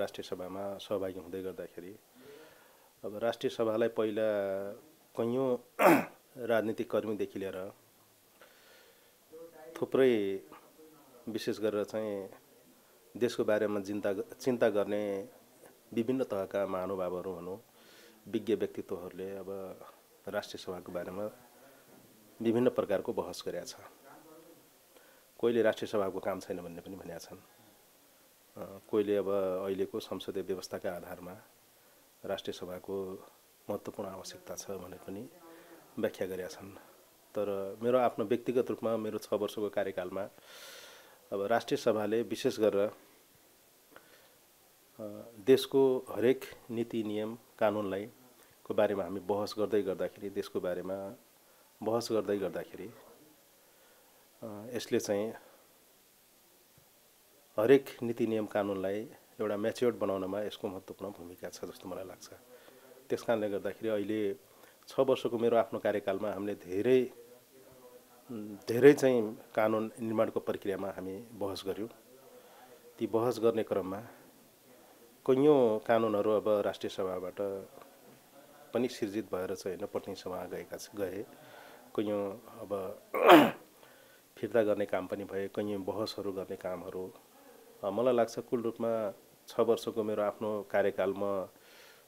राष्ट्रिय सभामा सहभागी हुँदै गर्दाखेरि अब राष्ट्रिय सभालाई पहिला कैयौं राजनीतिक कर्मीदेखि लिएर थुप्रै विशेष गरेर चाहिँ देशको बारेमा चिन्ता गर्ने विभिन्न तहका महानुभावहरू भनौँ विज्ञ व्यक्तित्वहरूले अब राष्ट्रिय सभाको बारेमा विभिन्न प्रकारको बहस गरेका छ। कोहीले राष्ट्रिय सभाको काम छैन भन्ने पनि भनेका छन्। कोहीले अब अहिलेको संसदीय व्यवस्थाका आधारमा राष्ट्रिय सभाको महत्त्वपूर्ण आवश्यकता छ भनेर पनि व्याख्या गरेका छन्। तर मेरो आफ्नो व्यक्तिगत रूपमा मेरो 6 वर्षको कार्यकालमा अब राष्ट्रिय सभाले विशेष गरेर देशको हरेक नीति नियम कानुनलाई को बारेमा हामी बहस गर्दै गर्दाखेरि देशको बारेमा बहस गर्दै गर्दाखेरि यसले चाहिँ हरेक नीति नियम कानुनलाई एउटा म्याच्योर्ड बनाउनमा यसको महत्त्वपूर्ण भूमिका छ जस्तो मलाई लाग्छ। त्यसकारणले गर्दाखेरि अहिले 6 वर्षको मेरो आफ्नो कार्यकालमा हामीले धेरै चाहिँ कानुन निर्माणको प्रक्रियामा हामी बहस गर्यौं। ती बहस गर्ने क्रममा कैयौं कानुनहरू अब राष्ट्रिय सभाबाट पनि सिर्जित भएर चाहिँ हैन प्रतिनिधि सभा गए। कैयौं अब फिर्ता गर्ने काम पनि भए, कैयौं बहसहरू गर्ने कामहरू मलाई लाग्छ कुल रूपमा 6 वर्षको मेरो आफ्नो कार्यकालमा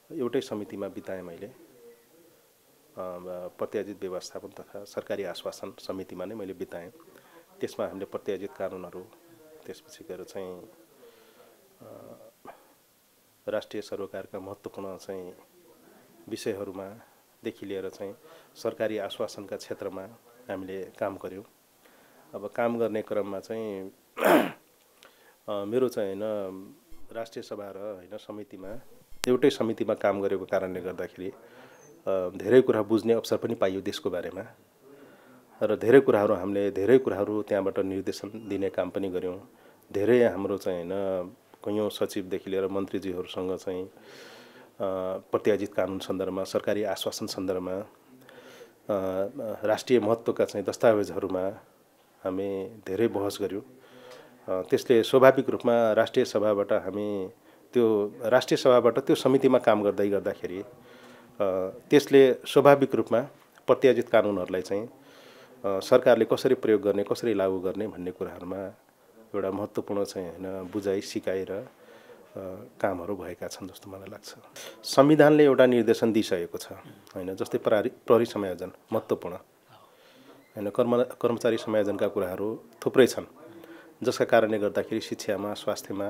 एउटै समितिमा बिताएँ मैले। प्रत्याजित व्यवस्थापन तथा सरकारी आश्वासन समितिमा नै मैले बिताएँ। त्यसमा हामीले प्रत्याजित कानुनहरू त्यसपछि गएर चाहिँ राष्ट्रिय सरोकारका महत्त्वपूर्ण चाहिँ विषयहरूमा देखि लिएर चाहिँ सरकारी आश्वासनका क्षेत्रमा हामीले काम गर्यौं। अब काम गर्ने क्रममा चाहिँ मेरो चाहिँ हैन राष्ट्रिय सभा र हैन समितिमा एउटै समितिमा काम गरेको कारणले गर्दाखेरि धेरै कुरा बुझ्ने अवसर पनि पाइयो देशको बारेमा र धेरै कुराहरू त्यहाँबाट निर्देशन दिने काम पनि गर्यौं। धेरै हाम्रो चाहिँ हैन कैयौं सचिवदेखि लिएर मन्त्रीजीहरूसँग चाहिँ प्रत्याजित कानुन सन्दर्भमा सरकारी आश्वासन सन्दर्भमा राष्ट्रिय महत्त्वका चाहिँ दस्तावेजहरूमा हामी धेरै बहस गर्यौं। त्यसले स्वाभाविक रूपमा राष्ट्रिय सभाबाट त्यो समितिमा काम गर्दै गर्दाखेरि त्यसले स्वाभाविक रूपमा प्रत्याजित कानुनहरूलाई चाहिँ सरकारले कसरी प्रयोग गर्ने, कसरी लागू गर्ने भन्ने कुराहरूमा एउटा महत्त्वपूर्ण चाहिँ हैन बुझाइ सिकाइ र कामहरू भएका छन् जस्तो मलाई लाग्छ। संविधानले एउटा निर्देशन दिइसकेको छ हैन, जस्तै प्रहरी समायोजन महत्त्वपूर्ण हैन, कर्मचारी समायोजनका कुराहरू थुप्रै छन् जसका कारणले गर्दाखेरि शिक्षामा, स्वास्थ्यमा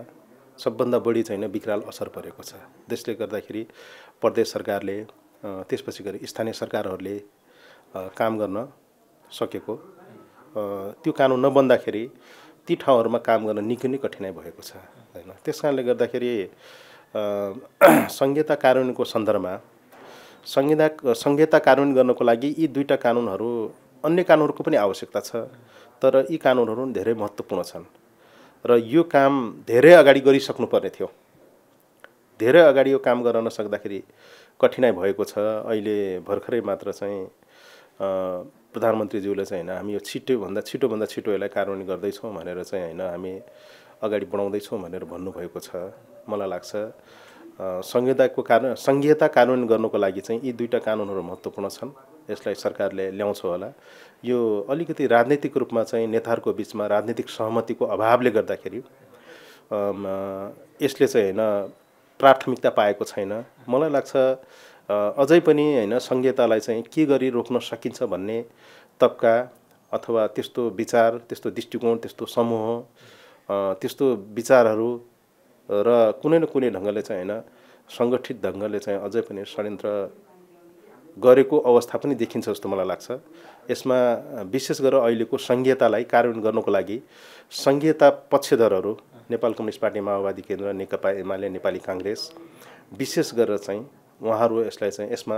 सबभन्दा बढी चाहिँ विकराल असर परेको छ। त्यसले गर्दाखेरि प्रदेश सरकारले त्यसपछि गरी स्थानीय सरकारहरूले काम गर्न सकेको त्यो कानुन नबन्दाखेरि ती ठाउँहरूमा काम गर्न निकै नै कठिनाइ भएको छ हैन। त्यसकारणले गर्दाखेरि संहिता कार्यान्वयनको सन्दर्भमा संहिता कार्यान्वयन गर्नको लागि यी दुईटा कानुनहरू अन्य कानुनहरूको पनि आवश्यकता छ, तर यी कानुनहरू धेरै महत्त्वपूर्ण छन् र यो काम धेरै अगाडि गरिसक्नु पर्ने थियो। धेरै अगाडि यो काम गर्न नसक्दाखेरि कठिनाइ भएको छ। अहिले भर्खरै मात्र चाहिँ प्रधानमन्त्रीज्यूले चाहिँ हैन हामी यो छिटोभन्दा छिटो यसलाई कार्यान्वयन गर्दैछौँ भनेर चाहिँ हैन हामी अगाडि बढाउँदैछौँ भनेर भन्नुभएको छ। मलाई लाग्छ संहिता कार्यान्वयन गर्नको लागि चाहिँ यी दुईटा कानुनहरू महत्त्वपूर्ण छन्। यसलाई सरकारले ल्याउँछ होला। यो अलिकति राजनीतिक रूपमा चाहिँ नेताहरूको बीचमा राजनीतिक सहमतिको अभावले गर्दाखेरि यसले चाहिँ हैन प्राथमिकता पाएको छैन। मलाई लाग्छ अझै पनि हैन संहितालाई चाहिँ के गरी रोक्न सकिन्छ भन्ने तबका अथवा त्यस्तो विचार, त्यस्तो दृष्टिकोण, त्यस्तो समूह, त्यस्तो विचारहरू र कुनै न कुनै ढङ्गले चाहिँ हैन संगठित ढङ्गले चाहिँ अझै पनि षड्यन्त्र गरेको अवस्था पनि देखिन्छ जस्तो मलाई लाग्छ। यसमा विशेष गरेर अहिलेको संहितालाई कार्यान्वयन गर्नको लागि संहिता पक्षधरहरू नेपाल कम्युनिस्ट पार्टी माओवादी केन्द्र, नेकपा एमाले, नेपाली कांग्रेस विशेष गरेर चाहिँ उहाँहरू यसलाई चाहिँ यसमा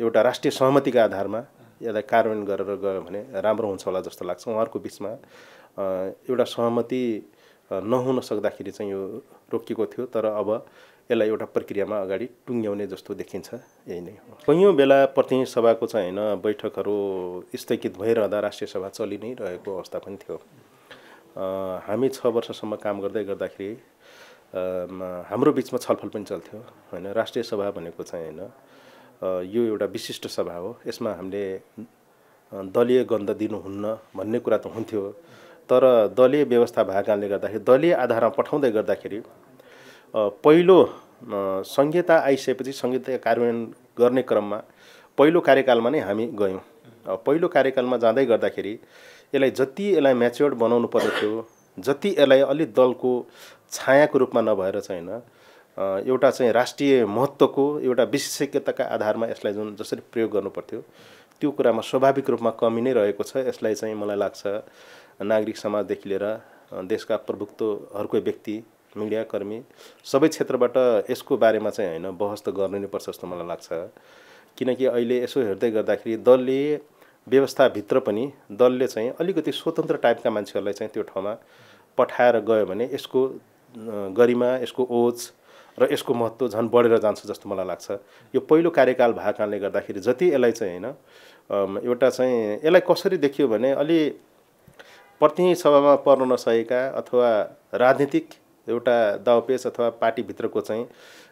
एउटा राष्ट्रिय सहमतिका आधारमा यसलाई कार्यान्वयन गरेर गयो भने राम्रो हुन्छ होला जस्तो लाग्छ। उहाँहरूको बीचमा एउटा सहमति नहुन सक्दाखेरि चाहिँ यो रोकिएको थियो, तर अब यसलाई एउटा प्रक्रियामा अगाडि टुङ्ग्याउने जस्तो देखिन्छ। यही नै हो। कैयौं बेला प्रतिनिधि सभाको चाहिँ हैन बैठकहरू स्थगित भइरहँदा राष्ट्रिय सभा चलि नै रहेको अवस्था पनि थियो। हामी 6 वर्षसम्म काम गर्दै गर्दाखेरि हाम्रो बिचमा छलफल पनि चल्थ्यो हैन। राष्ट्रिय सभा भनेको चाहिँ हैन यो एउटा विशिष्ट सभा हो, यसमा हामीले दलीय गन्ध दिनुहुन्न भन्ने कुरा त हुन्थ्यो, तर दलीय व्यवस्था भएको कारणले गर्दाखेरि दलीय आधारमा पठाउँदै गर्दाखेरि पहिलो संहिता आइसकेपछि संहिता कार्यान्वयन गर्ने क्रममा पहिलो कार्यकालमा नै हामी गयौँ। पहिलो कार्यकालमा जाँदै गर्दाखेरि यसलाई जति यसलाई म्याच्योर्ड बनाउनु पर्ने थियो, जति यसलाई अलि दलको छायाको रूपमा नभएर चाहिँ हैन एउटा चाहिँ राष्ट्रिय महत्त्वको एउटा विशेषज्ञताका आधारमा यसलाई जुन जसरी प्रयोग गर्नुपर्थ्यो त्यो कुरामा स्वाभाविक रूपमा कमी नै रहेको छ। यसलाई चाहिँ मलाई लाग्छ नागरिक समाजदेखि लिएर देशका प्रभुत्वहरूको व्यक्ति, मिडियाकर्मी सबै क्षेत्रबाट यसको बारेमा चाहिँ हैन बहस त गर्नु नै पर्छ जस्तो मलाई लाग्छ। किनकि अहिले यसो हेर्दै गर्दाखेरि दलले व्यवस्थाभित्र पनि दलले चाहिँ अलिकति स्वतन्त्र टाइपका मान्छेहरूलाई चाहिँ त्यो ठाउँमा पठाएर गयो भने यसको गरिमा, यसको ओज र यसको महत्त्व झन् बढेर जान्छ जस्तो मलाई लाग्छ। यो पहिलो कार्यकाल भएको कारणले गर्दाखेरि जति यसलाई चाहिँ हैन एउटा चाहिँ यसलाई कसरी देखियो भने अलि प्रतिनिधि सभामा पर्न नसकेका अथवा राजनीतिक एउटा दाउपेच अथवा पार्टीभित्रको चाहिँ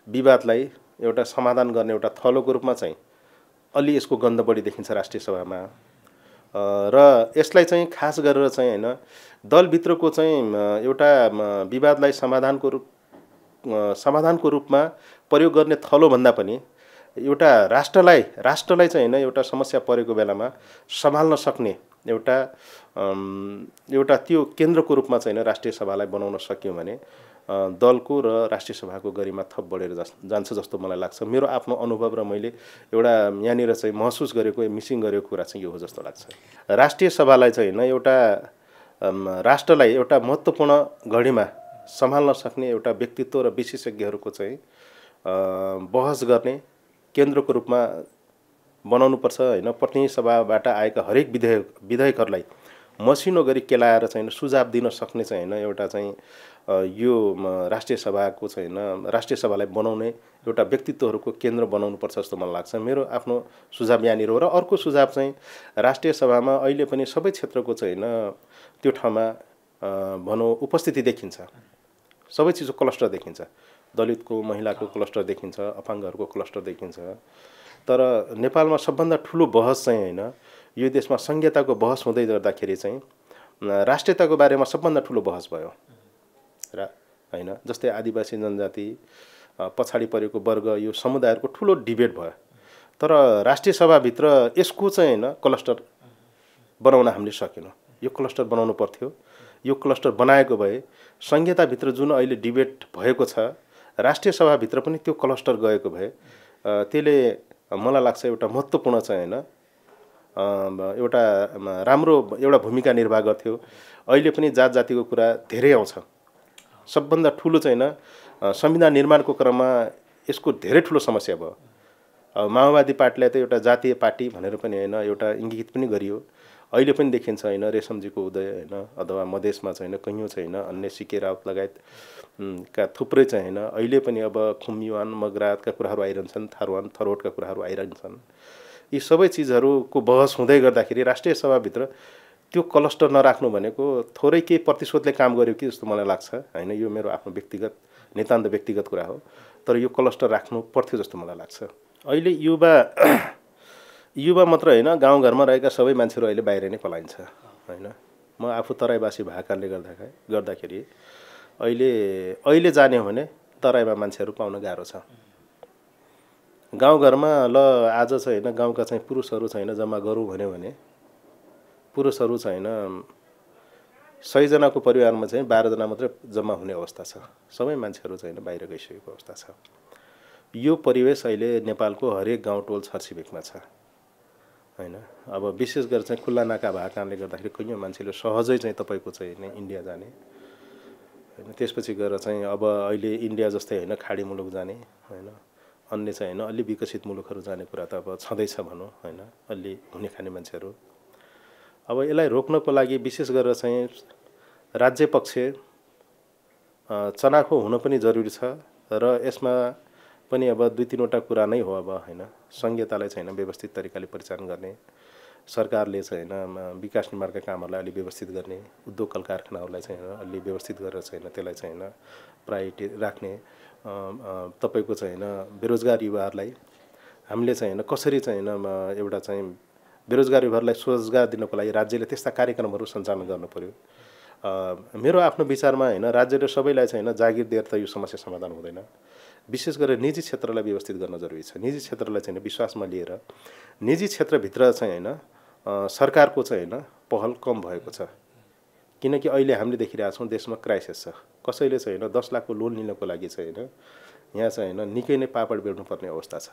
विवादलाई एउटा समाधान गर्ने एउटा थलोको रूपमा चाहिँ अलि यसको गन्ध बढी देखिन्छ राष्ट्रिय सभामा। र यसलाई चाहिँ खास गरेर चाहिँ हैन दलभित्रको चाहिँ एउटा विवादलाई समाधानको रूपमा प्रयोग गर्ने थलो भन्दा पनि एउटा राष्ट्रलाई चाहिँ हैन एउटा समस्या परेको बेलामा सम्हाल्न सक्ने एउटा त्यो केन्द्रको रूपमा चाहिँ हैन राष्ट्रिय सभालाई बनाउन सक्यौँ भने दलको र राष्ट्रिय सभाको गरिमा थप बढेर जान्छ जस्तो मलाई लाग्छ। मेरो आफ्नो अनुभव र मैले एउटा यहाँनिर चाहिँ महसुस गरेको मिसिङ गरेको कुरा चाहिँ यो हो जस्तो लाग्छ। राष्ट्रिय सभालाई चाहिँ हैन एउटा राष्ट्रलाई एउटा महत्त्वपूर्ण घडीमा सम्हाल्न सक्ने एउटा व्यक्तित्व र विशेषज्ञहरूको चाहिँ बहस गर्ने केन्द्रको रूपमा बनाउनुपर्छ हैन। प्रतिनिधि सभाबाट आएका हरेक विधेयकहरूलाई मसिनो गरी केलाएर चाहिँ सुझाव दिन सक्ने चाहिँ हैन एउटा चाहिँ यो राष्ट्रिय सभाको चाहिँ हैन राष्ट्रिय सभालाई बनाउने एउटा व्यक्तित्वहरूको केन्द्र बनाउनुपर्छ जस्तो मलाई लाग्छ। मेरो आफ्नो सुझाव यहाँनिर हो। र अर्को सुझाव चाहिँ राष्ट्रिय सभामा अहिले पनि सबै क्षेत्रको चाहिँ हैन त्यो ठाउँमा भनौँ उपस्थिति देखिन्छ, सबै चिजको क्लस्टर देखिन्छ, दलितको महिलाको क्लस्टर देखिन्छ, अपाङ्गहरूको क्लस्टर देखिन्छ। तर नेपालमा सबभन्दा ठुलो बहस चाहिँ हैन यो देशमा संहिताको बहस हुँदै गर्दाखेरि चाहिँ राष्ट्रियताको बारेमा सबभन्दा ठुलो बहस भयो र हैन। जस्तै आदिवासी जनजाति, पछाडि परेको वर्ग, यो समुदायहरूको ठुलो डिबेट भयो। तर राष्ट्रिय सभाभित्र यसको चाहिँ हैन क्लस्टर बनाउन हामीले सकेनौँ। यो क्लस्टर बनाउनु पर्थ्यो। यो क्लस्टर बनाएको भए संहिताभित्र जुन अहिले डिबेट भएको छ राष्ट्रिय सभाभित्र पनि त्यो क्लस्टर गएको भए त्यसले मलाई लाग्छ एउटा महत्त्वपूर्ण चाहिँ हैन एउटा राम्रो एउटा भूमिका निर्वाह गर्थ्यो। अहिले पनि जात जातिको कुरा धेरै आउँछ। सबभन्दा ठुलो चाहिँ हैन संविधान निर्माणको क्रममा यसको धेरै ठुलो समस्या भयो। माओवादी पार्टीलाई त एउटा जातीय पार्टी भनेर पनि हैन एउटा इङ्गित पनि गरियो। अहिले पनि देखिन्छ हैन रेशमजीको उदय हैन अथवा मधेसमा चाहिँ हैन कैयौँ चाहिँ हैन अन्य सिके राउत लगायत का थुप्रै चाहिँ हैन अहिले पनि अब खुम्युवान मगरातका कुराहरू आइरहन्छन्, थारुवान थरोटका कुराहरू आइरहन्छन्। यी सबै चिजहरूको बहस हुँदै गर्दाखेरि राष्ट्रिय सभाभित्र त्यो क्लस्टर नराख्नु भनेको थोरै केही प्रतिशोधले काम गर्यो कि जस्तो मलाई लाग्छ हैन। यो मेरो आफ्नो व्यक्तिगत नितान्त व्यक्तिगत कुरा हो। तर यो क्लस्टर राख्नु पर्थ्यो जस्तो मलाई लाग्छ। अहिले युवा मात्र हैन गाउँघरमा रहेका सबै मान्छेहरू अहिले बाहिर नै पलाइन्छ हैन। म आफू तराईवासी भएको कारणले गर्दाखेरि अहिले जाने हो भने तराईमा मान्छेहरू पाउन गाह्रो छ। गाउँघरमा ल आज चाहिँ हैन गाउँका चाहिँ पुरुषहरू चाहिँ हैन जम्मा गरौँ भन्यो भने पुरुषहरू चाहिँ हैन 100 जनाको परिवारमा चाहिँ 12 जना मात्रै जम्मा हुने अवस्था छ। सबै मान्छेहरू चाहिँ हैन बाहिर गइसकेको अवस्था छ। यो परिवेश अहिले नेपालको हरेक गाउँ टोल छरछिमेकमा छ हैन। अब विशेष गरेर चाहिँ खुल्ला नाका भएको कारणले गर्दाखेरि कैयौँ मान्छेले सहजै चाहिँ तपाईको चाहिँ हैन इन्डिया जाने हैन। त्यसपछि गएर चाहिँ अब अहिले इन्डिया जस्तै हैन खाडी मुलुक जाने हैन, अन्य चाहिँ हैन अलि विकसित मुलुकहरू जाने कुरा त अब छँदैछ भनौँ हैन, अलि हुने खाने मान्छेहरू। अब यसलाई रोक्नको लागि विशेष गरेर चाहिँ राज्य पक्ष चनाखो हुन पनि जरुरी छ र यसमा पनि अब 2-3 वटा कुरा नै हो अब हैन। संहितालाई चाहिँ हैन व्यवस्थित तरिकाले परिचालन गर्ने सरकारले चाहिँ होइन विकास निर्माणका कामहरूलाई अलि व्यवस्थित गर्ने, उद्योग कल कारखानाहरूलाई चाहिँ होइन अलि व्यवस्थित गरेर चाहिँ होइन त्यसलाई चाहिँ होइन प्रायोरिटी राख्ने, तपाईँको चाहिँ होइन बेरोजगार युवाहरूलाई हामीले चाहिँ होइन कसरी चाहिँ होइन एउटा चाहिँ बेरोजगार युवाहरूलाई स्वरोजगार दिनको लागि राज्यले त्यस्ता कार्यक्रमहरू सञ्चालन गर्नु पर्यो। मेरो आफ्नो विचारमा होइन राज्यले सबैलाई चाहिँ होइन जागिर दिएर त यो समस्या समाधान हुँदैन। विशेष गरेर निजी क्षेत्रलाई व्यवस्थित गर्न जरुरी छ। निजी क्षेत्रलाई चाहिँ विश्वासमा लिएर निजी क्षेत्रभित्र चाहिँ होइन सरकारको चाहिँ होइन पहल कम भएको छ। किनकि अहिले हामीले देखिरहेका छौँ देशमा क्राइसिस छ। कसैले चाहिँ होइन 10 लाखको लोन लिनको लागि चाहिँ होइन यहाँ चाहिँ होइन निकै नै पापड बेर्नुपर्ने अवस्था छ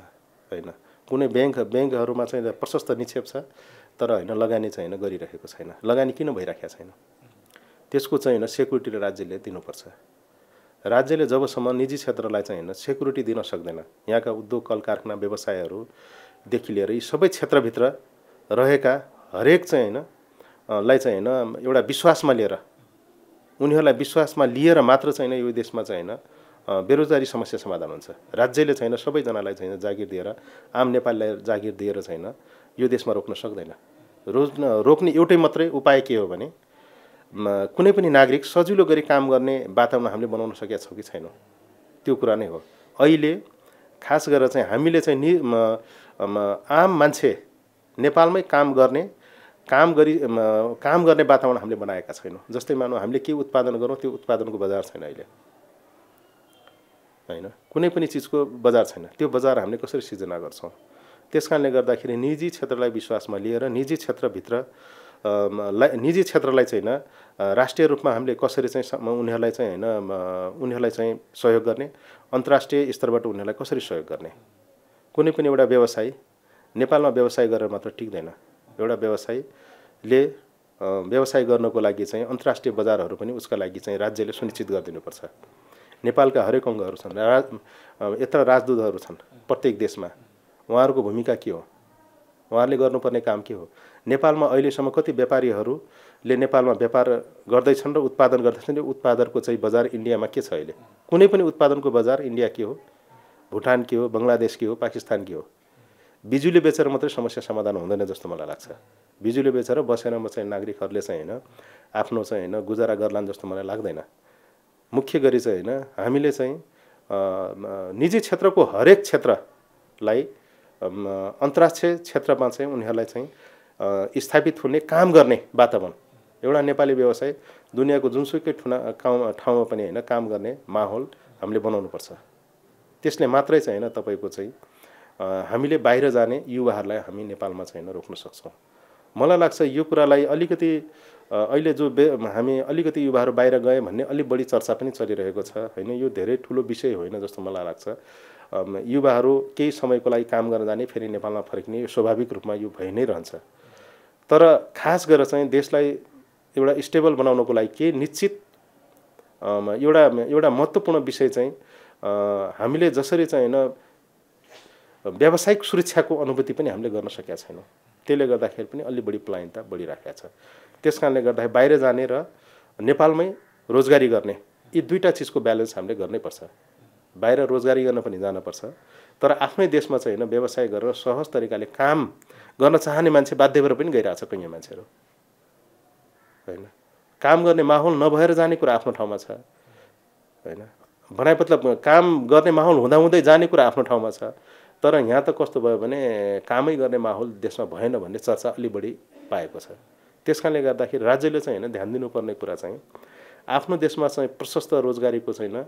होइन। कुनै ब्याङ्कहरूमा चाहिँ प्रशस्त निक्षेप छ तर होइन लगानी चाहिँ होइन गरिरहेको छैन। लगानी किन भइराखेको छैन? त्यसको चाहिँ होइन सेक्युरिटी राज्यले दिनुपर्छ। राज्यले जबसम्म निजी क्षेत्रलाई चाहिँ होइन सेक्युरिटी दिन सक्दैन, यहाँका उद्योग कल कारखाना व्यवसायहरूदेखि लिएर यी सबै क्षेत्रभित्र रहेका हरेक चाहिँ होइन लाई चाहिँ होइन एउटा विश्वासमा लिएर उनीहरूलाई विश्वासमा लिएर मात्र चाहिँ यो देशमा चाहिँ होइन बेरोजगारी समस्या समाधान हुन्छ। राज्यले चाहिँ सबैजनालाई चाहिँ जागिर दिएर आम नेपालीलाई जागिर दिएर चाहिँ यो देशमा रोक्न सक्दैन। रोक्ने एउटै मात्रै उपाय के हो भने कुनै पनि नागरिक सजिलो गरी काम गर्ने वातावरण हामीले बनाउन सकेका छौँ कि छैनौँ, त्यो कुरा नै हो। अहिले खास गरेर चाहिँ हामीले चाहिँ आम मान्छे नेपालमै काम गर्ने वातावरण हामीले बनाएका छैनौँ। जस्तै मानौँ हामीले के उत्पादन गरौँ त्यो उत्पादनको बजार छैन अहिले होइन, कुनै पनि चिजको बजार छैन। त्यो बजार हामीले कसरी सिर्जना गर्छौँ? त्यसकारणले गर्दाखेरि निजी क्षेत्रलाई विश्वासमा लिएर निजी क्षेत्रलाई चाहिँ होइन राष्ट्रिय रूपमा हामीले कसरी चाहिँ उनीहरूलाई चाहिँ होइन उनीहरूलाई चाहिँ सहयोग गर्ने, अन्तर्राष्ट्रिय स्तरबाट उनीहरूलाई कसरी सहयोग गर्ने। कुनै पनि एउटा व्यवसाय नेपालमा व्यवसाय गरेर मात्र टिक्दैन। एउटा व्यवसायले व्यवसाय गर्नको लागि चाहिँ अन्तर्राष्ट्रिय बजारहरू पनि उसका लागि चाहिँ राज्यले सुनिश्चित गरिदिनुपर्छ। नेपालका हरेक अङ्गहरू छन्, यत्र राजदूतहरू छन् प्रत्येक देशमा, उहाँहरूको भूमिका के हो? उहाँहरूले गर्नुपर्ने काम के हो? नेपालमा अहिलेसम्म कति व्यापारीहरूले नेपालमा व्यापार गर्दैछन् र उत्पादन गर्दैछन्? यो उत्पादनको चाहिँ बजार इन्डियामा के छ? अहिले कुनै पनि उत्पादनको बजार इन्डिया के हो, भुटान के हो, बङ्गलादेश के हो, पाकिस्तान के हो? बिजुली बेचेर मात्रै समस्या समाधान हुँदैन जस्तो मलाई लाग्छ। बिजुली बेचेर बसेर चाहिँ नागरिकहरूले चाहिँ होइन आफ्नो चाहिँ होइन गुजारा गर्लान् जस्तो मलाई लाग्दैन। मुख्य गरी चाहिँ होइन हामीले चाहिँ निजी क्षेत्रको हरेक क्षेत्रलाई अन्तर्राष्ट्रिय क्षेत्रमा चाहिँ उनीहरूलाई चाहिँ स्थापित हुने काम गर्ने वातावरण, एउटा नेपाली व्यवसाय दुनियाँको जुनसुकै ठाउँमा पनि होइन काम गर्ने माहौल हामीले बनाउनुपर्छ। त्यसले मात्रै चाहिँ होइन तपाईँको चाहिँ हामीले बाहिर जाने युवाहरूलाई हामी नेपालमा चाहिँ होइन रोक्न सक्छौँ। मलाई लाग्छ यो कुरालाई अलिकति अहिले हामी अलिकति युवाहरू बाहिर गए भन्ने अलिक बढी चर्चा पनि चलिरहेको छ होइन। यो धेरै ठुलो विषय होइन जस्तो मलाई लाग्छ। युवाहरू केही समयको लागि काम गर्न जाने फेरि नेपालमा फर्किने यो स्वाभाविक रूपमा यो भइ नै रहन्छ। तर खास गरेर चाहिँ देशलाई एउटा स्टेबल बनाउनको लागि के निश्चित एउटा महत्त्वपूर्ण विषय चाहिँ हामीले जसरी चाहिँ होइन व्यावसायिक सुरक्षाको अनुभूति पनि हामीले गर्न सकेका छैनौँ। त्यसले गर्दाखेरि पनि अलि बढी पलायनता बढिराखेको छ। त्यसकारणले गर्दाखेरि बाहिर जाने र नेपालमै रोजगारी गर्ने यी दुईटा चिजको ब्यालेन्स हामीले गर्नैपर्छ। बाहिर रोजगारी गर्न पनि जानुपर्छ तर आफ्नै देशमा चाहिँ होइन व्यवसाय गरेर सहज तरिकाले काम गर्न चाहने मान्छे बाध्य भएर पनि गइरहेछ कैयौँ मान्छेहरू होइन। काम गर्ने माहौल नभएर जाने कुरा आफ्नो ठाउँमा छ होइन। भनाइ मतलब काम गर्ने माहौल हुँदाहुँदै जाने कुरा आफ्नो ठाउँमा छ तर यहाँ त कस्तो भयो भने कामै गर्ने माहौल देशमा भएन भन्ने चर्चा अलि बढी पाएको छ। त्यसकारणले गर्दाखेरि राज्यले चाहिँ होइन ध्यान दिनुपर्ने कुरा चाहिँ आफ्नो देशमा चाहिँ प्रशस्त रोजगारीको चाहिँ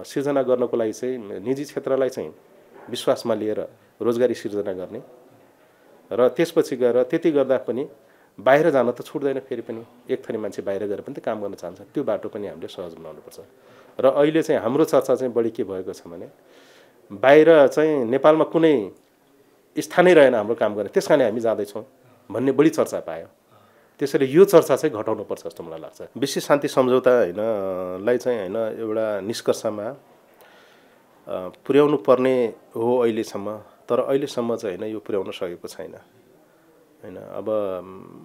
सिर्जना गर्नको लागि चाहिँ निजी क्षेत्रलाई चाहिँ विश्वासमा लिएर रोजगारी सिर्जना गर्ने र त्यसपछि गएर त्यति गर्दा पनि बाहिर जान त छुट्दैन। फेरि पनि एक थरी मान्छे बाहिर गएर पनि त काम गर्न चाहन्छ, त्यो बाटो पनि हामीले सहज बनाउनुपर्छ। र अहिले चाहिँ हाम्रो चर्चा चाहिँ बढी के भएको छ भने बाहिर चाहिँ नेपालमा कुनै स्थानै रहेन हाम्रो काम गर्ने, त्यस कारण हामी जाँदैछौँ भन्ने बढी चर्चा पायो। त्यसैले यो चर्चा चाहिँ घटाउनुपर्छ जस्तो मलाई लाग्छ। विश्व शान्ति सम्झौता हैनलाई चाहिँ हैन एउटा निष्कर्षमा पुर्याउनु पर्ने हो अहिलेसम्म, तर अहिलेसम्म चाहिँ हैन यो पुर्याउन सकेको छैन हैन। अब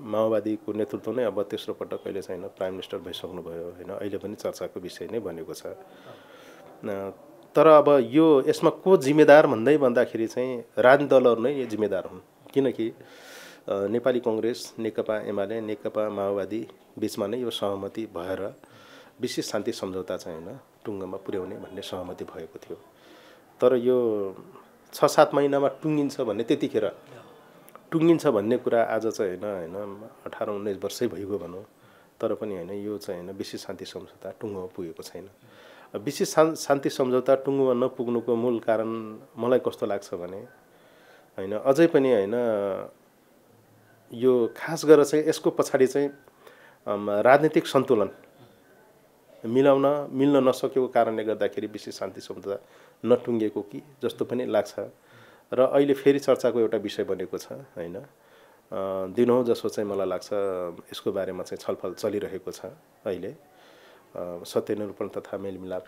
माओवादीको नेतृत्व नै अब तेस्रो पटक अहिले चाहिँ प्राइम मिनिस्टर भइसक्नु भयो हैन। अहिले पनि चर्चाको विषय नै बनेको छ। तर अब यो यसमा को जिम्मेदार भन्दाखेरि चाहिँ राजनीतिक दलहरू नै जिम्मेदार हुन्। किनकि नेपाली कङ्ग्रेस, नेकपा एमाले, नेकपा माओवादी बिचमा नै यो सहमति भएर विशेष शान्ति सम्झौता चाहिँ होइन टुङ्गोमा पुर्याउने भन्ने सहमति भएको थियो। तर यो 6-7 महिनामा टुङ्गिन्छ भन्ने त्यतिखेर टुङ्गिन्छ भन्ने कुरा आज चाहिँ होइन 18-19 वर्षै भइगयो भनौँ। तर पनि होइन यो चाहिँ होइन विशेष शान्ति सम्झौता टुङ्गोमा पुगेको छैन। विशेष शान्ति सम्झौता टुङ्गोमा नपुग्नुको मूल कारण मलाई कस्तो लाग्छ भने होइन अझै पनि होइन यो खास गरेर चाहिँ यसको पछाडि चाहिँ राजनीतिक सन्तुलन मिल्न नसकेको कारणले गर्दाखेरि विशेष शान्ति सम्झौता नटुङ्गेको कि जस्तो पनि लाग्छ। र अहिले फेरि चर्चाको एउटा विषय बनेको छ होइन दिनौँ जसो चाहिँ मलाई लाग्छ यसको बारेमा चाहिँ छलफल चलिरहेको छ। अहिले सत्यनिरूपण तथा मेलमिलाप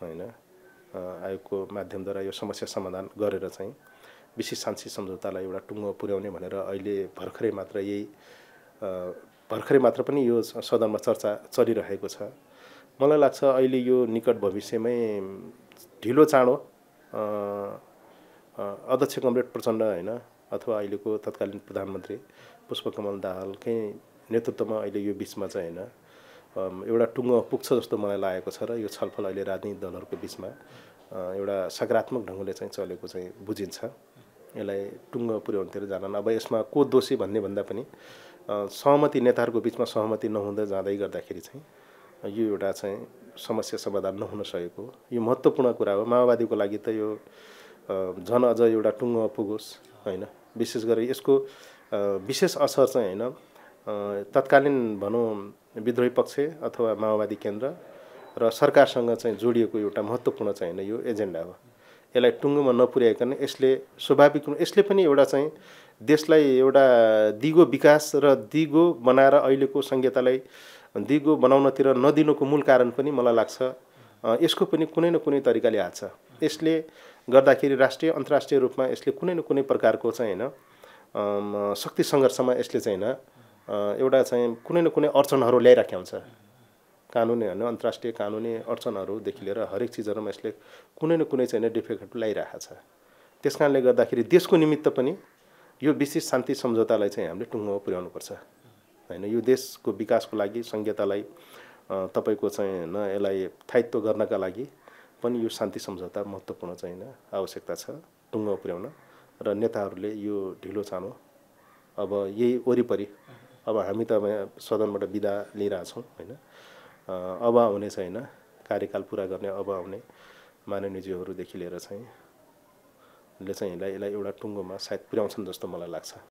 होइन आयोगको माध्यमद्वारा यो समस्या समाधान गरेर चाहिँ विशेष शान्ति सम्झौतालाई एउटा टुङ्गो पुर्याउने भनेर अहिले भर्खरै मात्र पनि यो सदनमा चर्चा चलिरहेको छ। मलाई लाग्छ अहिले यो निकट भविष्यमै ढिलो चाँडो अध्यक्ष कमरेड प्रचण्ड होइन अथवा अहिलेको तत्कालीन प्रधानमन्त्री पुष्पकमल दाहालकै नेतृत्वमा अहिले यो बिचमा चाहिँ होइन एउटा टुङ्गो पुग्छ जस्तो मलाई लागेको छ। र यो छलफल अहिले राजनीतिक दलहरूको बिचमा एउटा सकारात्मक ढङ्गले चाहिँ चलेको चाहिँ बुझिन्छ। यसलाई टुङ्गो पुर्याउनुतिर जान अब यसमा को दोषी भन्ने भन्दा पनि सहमति नेताहरूको बिचमा सहमति नहुँदै जाँदै गर्दाखेरि चाहिँ यो एउटा चाहिँ समस्या समाधान नहुन सकेको यो महत्त्वपूर्ण कुरा हो। माओवादीको लागि त यो झन अझ एउटा टुङ्गोमा पुगोस् होइन। विशेष गरी यसको विशेष असर चाहिँ होइन तत्कालीन भनौँ विद्रोही पक्ष अथवा माओवादी केन्द्र र सरकारसँग चाहिँ जोडिएको एउटा महत्त्वपूर्ण चाहिँ होइन यो एजेन्डा हो। यसलाई टुङ्गोमा नपुर्याइकन यसले स्वाभाविक यसले पनि एउटा चाहिँ देशलाई एउटा दिगो विकास र दिगो बनाएर अहिलेको संहितालाई दिगो बनाउनतिर नदिनुको मूल कारण पनि मलाई लाग्छ यसको पनि कुनै न कुनै तरिकाले हात छ। यसले गर्दाखेरि राष्ट्रिय अन्तर्राष्ट्रिय रूपमा यसले कुनै न कुनै प्रकारको चाहिँ होइन शक्ति सङ्घर्षमा यसले चाहिँ होइन एउटा चाहिँ कुनै न कुनै अडचनहरू ल्याइराखेको हुन्छ। कानुनी होइन अन्तर्राष्ट्रिय कानुनी अडचनहरूदेखि लिएर हरेक चिजहरूमा यसले कुनै न कुनै चाहिँ डिफेक्टहरू ल्याइरहेको छ। त्यस कारणले गर्दाखेरि देशको निमित्त पनि यो विशेष शान्ति सम्झौतालाई चाहिँ हामीले टुङ्गोमा पुर्याउनुपर्छ होइन। यो देशको विकासको लागि संहितालाई तपाईँको चाहिँ होइन यसलाई स्थायित्व गर्नका लागि पनि यो शान्ति सम्झौता महत्त्वपूर्ण चाहिँ होइन आवश्यकता छ टुङ्गोमा पुर्याउन। र नेताहरूले यो ढिलो चाँडो अब यही वरिपरि अब हामी त सदनबाट बिदा लिइरहेछौँ होइन। अब आउने चाहिँ होइन कार्यकाल पुरा गर्ने अब आउने माननीयज्यूहरूदेखि लिएर चाहिँ यसलाई एउटा टुङ्गोमा सायद पुर्याउँछन् जस्तो मलाई लाग्छ।